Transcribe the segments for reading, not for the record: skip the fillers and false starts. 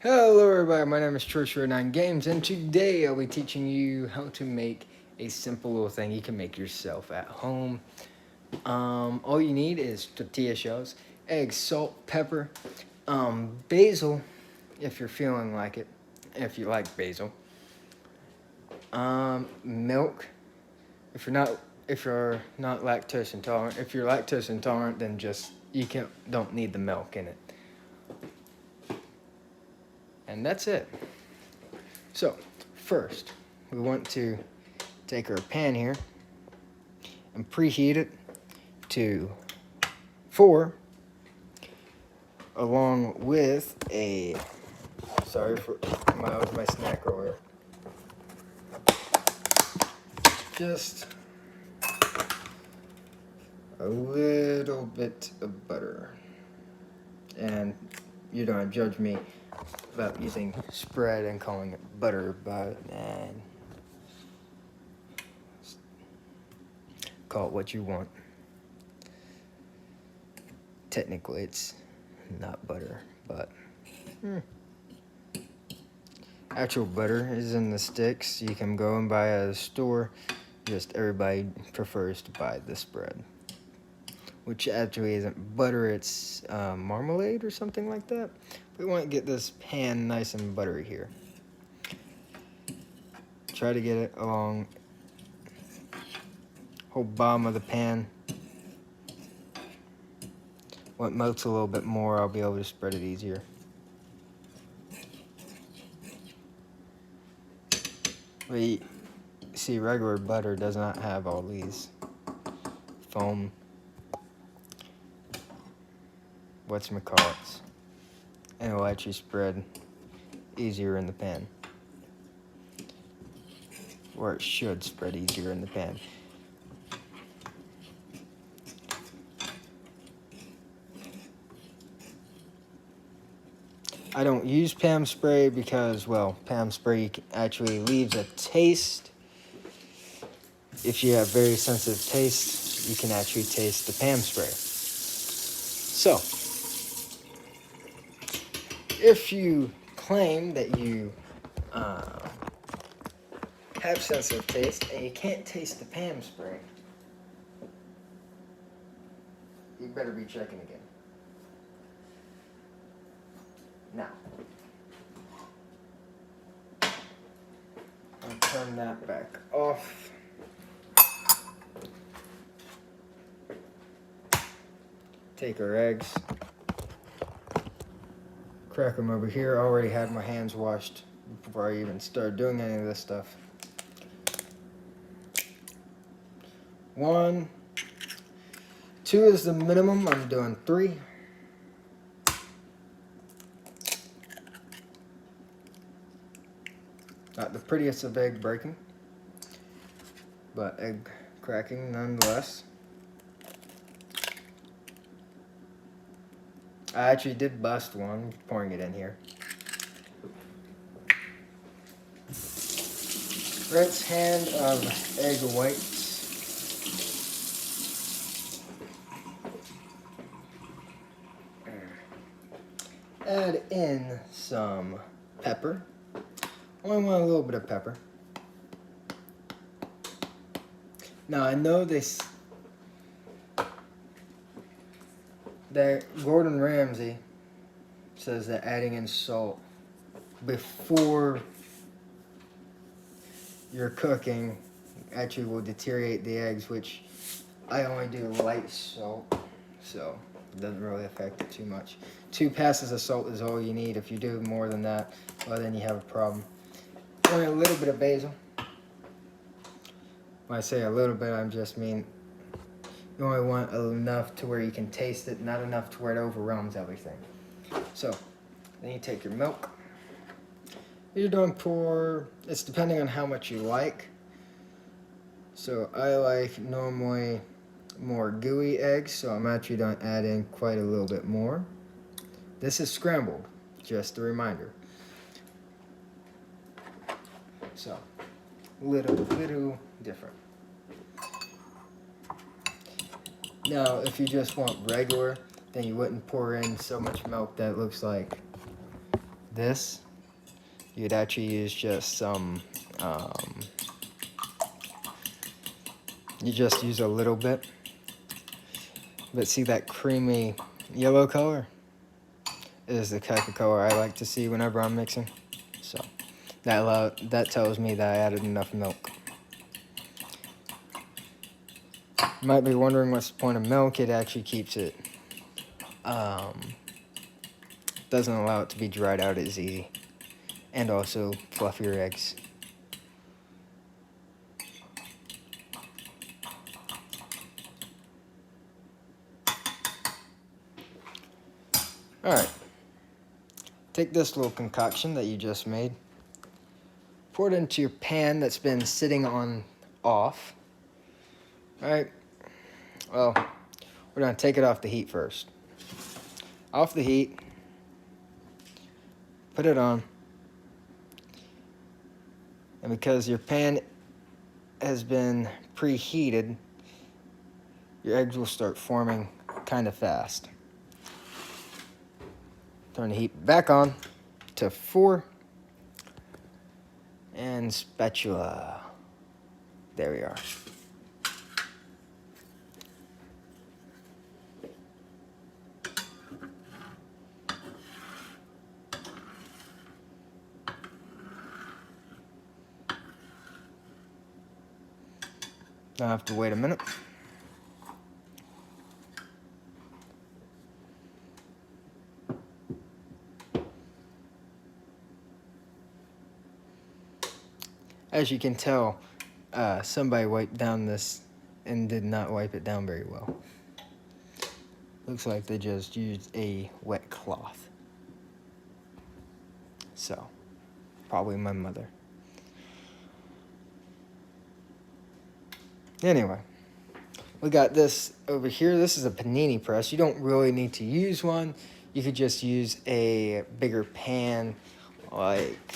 Hello everybody, my name is Tortilla9Games and today I'll be teaching you how to make a simple little thing you can make yourself at home. All you need is tortilla shells, eggs, salt, pepper, basil if you're feeling like it, if you like basil, milk if you're not lactose intolerant. If you're lactose intolerant, then just don't need the milk in it. And that's it. So, first, we want to take our pan here and preheat it to 4, along with a, sorry for my snack roller, just a little bit of butter. And you don't judge me about using spread and calling it butter, but call it what you want. Technically, it's not butter, but actual butter is in the sticks. You can go and buy at a store. Just everybody prefers to buy the spread, which actually isn't butter, it's marmalade or something like that. We want to get this pan nice and buttery here. Try to get it along whole bottom of the pan. When it melts a little bit more, I'll be able to spread it easier. We see regular butter does not have all these foam whatchamacallits, and it'll actually spread easier in the pan, or it should spread easier in the pan. I don't use Pam spray because, well, Pam spray actually leaves a taste. If you have very sensitive taste, you can actually taste the Pam spray. So, if you claim that you have sensitive taste and you can't taste the Pam spray, you better be checking again. Now, I'll turn that back off. Take our eggs, crack them over here. I already had my hands washed before I even started doing any of this stuff. 1, 2 is the minimum. I'm doing 3. Not the prettiest of egg breaking, but egg cracking nonetheless. I actually did bust one, pouring it in here. Rinse hand of egg whites. Add in some pepper. Only want a little bit of pepper. Now I know that Gordon Ramsay says that adding in salt before you're cooking actually will deteriorate the eggs, which I only do light salt, so it doesn't really affect it too much. 2 passes of salt is all you need. If you do more than that, well, then you have a problem. Only a little bit of basil. When I say a little bit, I just mean you only want enough to where you can taste it, not enough to where it overwhelms everything. So, then you take your milk. You're doing it's depending on how much you like. So I like normally more gooey eggs, so I'm actually going to add in quite a little bit more. This is scrambled, just a reminder. So, little different. Now, if you just want regular, then you wouldn't pour in so much milk that it looks like this, you'd actually use just some, you just use a little bit. But see that creamy yellow color? Is the type of color I like to see whenever I'm mixing. So that tells me that I added enough milk. You might be wondering what's the point of milk. It actually keeps it, doesn't allow it to be dried out as easy. And also fluffier eggs. Alright. Take this little concoction that you just made. Pour it into your pan that's been sitting on off. Alright. Well, we're going to take it off the heat first. Off the heat. Put it on. And because your pan has been preheated, your eggs will start forming kind of fast. Turn the heat back on to 4. And spatula. There we are. Now I have to wait a minute. As you can tell, somebody wiped down this and did not wipe it down very well. Looks like they just used a wet cloth. So, probably my mother. Anyway, we got this over here. This is a panini press. You don't really need to use one. You could just use a bigger pan, like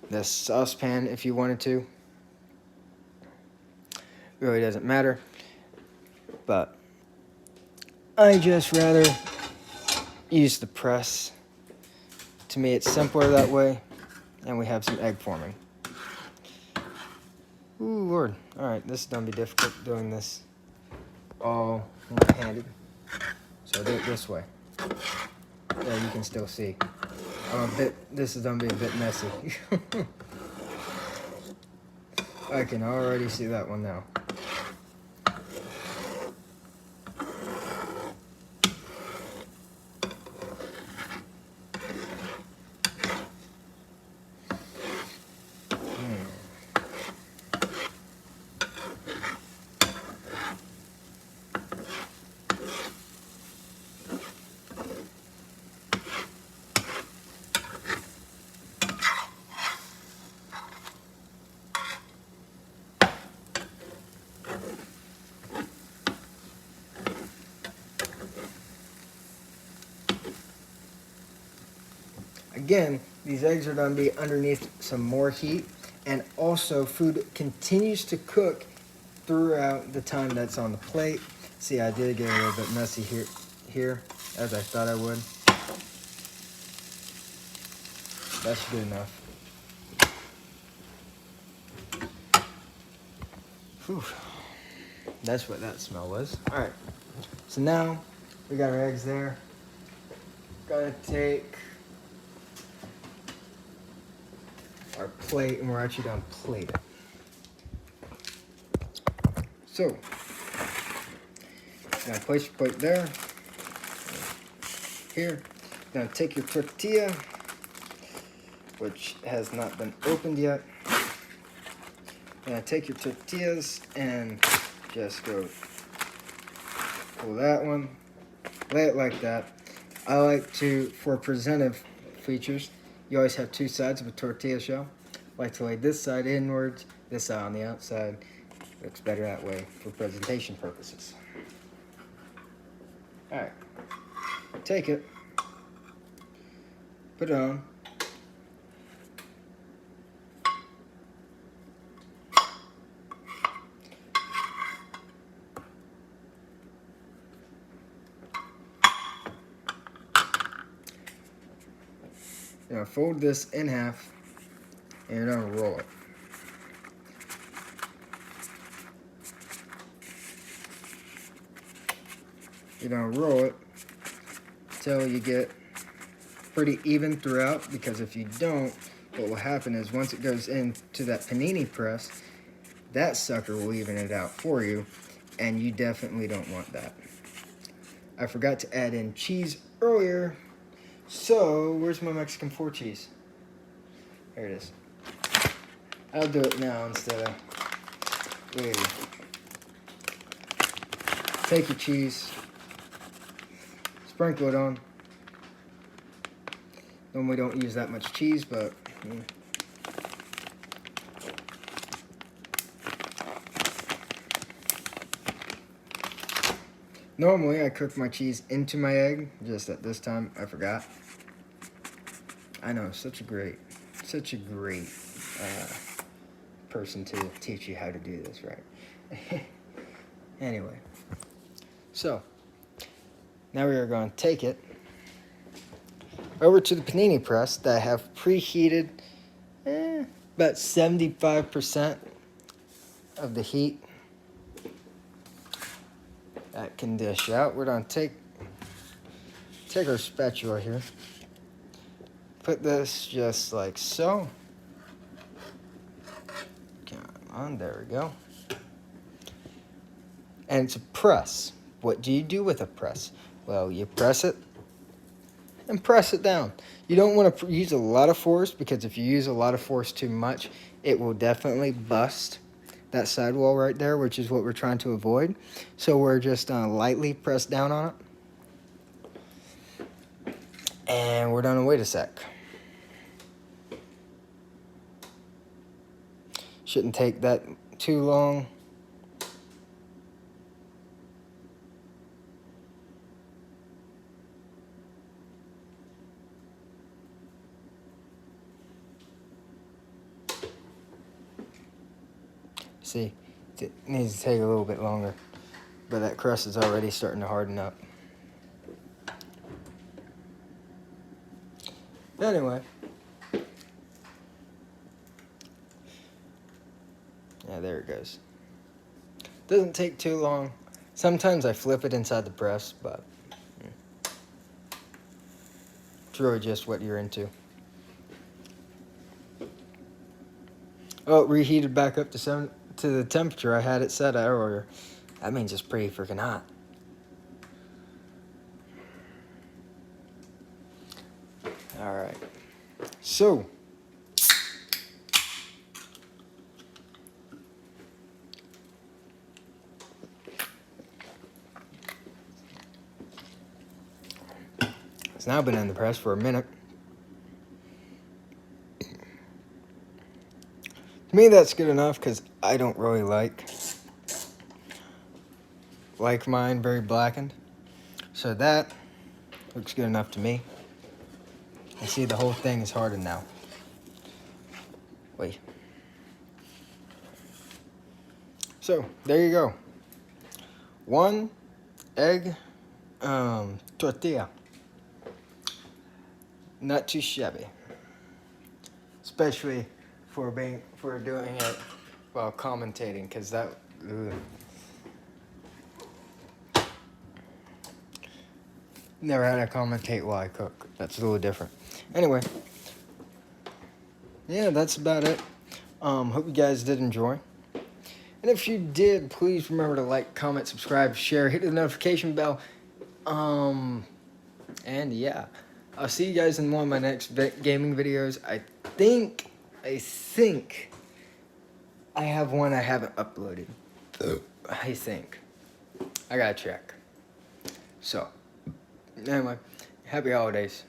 this saucepan if you wanted to. Really doesn't matter. But I just rather use the press. To me, it's simpler that way. And we have some egg forming. Ooh, Lord. Alright, this is going to be difficult doing this all one-handed. So I'll do it this way. Yeah, you can still see. This is going to be a bit messy. I can already see that one now. Again, these eggs are going to be underneath some more heat, and also food continues to cook throughout the time that's on the plate. See, I did get a little bit messy here, as I thought I would. That's good enough. Whew. That's what that smell was. All right, so now we got our eggs there. Gonna take our plate, and we're actually gonna plate it. So, now place your plate there. Here, now take your tortilla, which has not been opened yet. Now take your tortillas and just go pull that one, lay it like that. I like to, for presentive features, you always have two sides of a tortilla shell. I like to lay this side inwards, this side on the outside. Looks better that way for presentation purposes. Alright, take it, put it on. You're gonna fold this in half, and you're gonna roll it. You're gonna roll it until you get pretty even throughout, because if you don't, what will happen is once it goes into that panini press, that sucker will even it out for you, and you definitely don't want that. I forgot to add in cheese earlier, so where's my Mexican 4 cheese? There it is. I'll do it now instead of waiting. Take your cheese, sprinkle it on. Normally don't use that much cheese, but normally I cook my cheese into my egg, just at this time I forgot. I know, such a great person to teach you how to do this right. Anyway, so now we are going to take it over to the panini press that I have preheated about 75% of the heat. That can dish out. We're going to take our spatula here, put this just like so. Come on, there we go. And it's a press. What do you do with a press? Well, you press it and press it down. You don't want to use a lot of force, because if you use a lot of force too much, it will definitely bust that sidewall right there, which is what we're trying to avoid. So we're just lightly press down on it. And we're gonna wait a sec. Shouldn't take that too long. See, it needs to take a little bit longer, but that crust is already starting to harden up. Anyway, yeah, there it goes. Doesn't take too long. Sometimes I flip it inside the press, but it's really just what you're into. Oh, it reheated back up to the temperature I had it set at earlier. That means it's pretty freaking hot. All right. So, it's now been in the press for a minute. To me, that's good enough, because I don't really like mine very blackened. So that looks good enough to me. And see, the whole thing is hardened now. Wait. So, there you go. 1 egg tortilla. Not too shabby. Especially for doing it while commentating, because that never had to commentate while I cook. That's a little different. Anyway, yeah, that's about it. Hope you guys did enjoy. And if you did, please remember to like, comment, subscribe, share, hit the notification bell. And yeah, I'll see you guys in one of my next gaming videos. I think I have one I haven't uploaded. I think. I gotta check. So, anyway, happy holidays.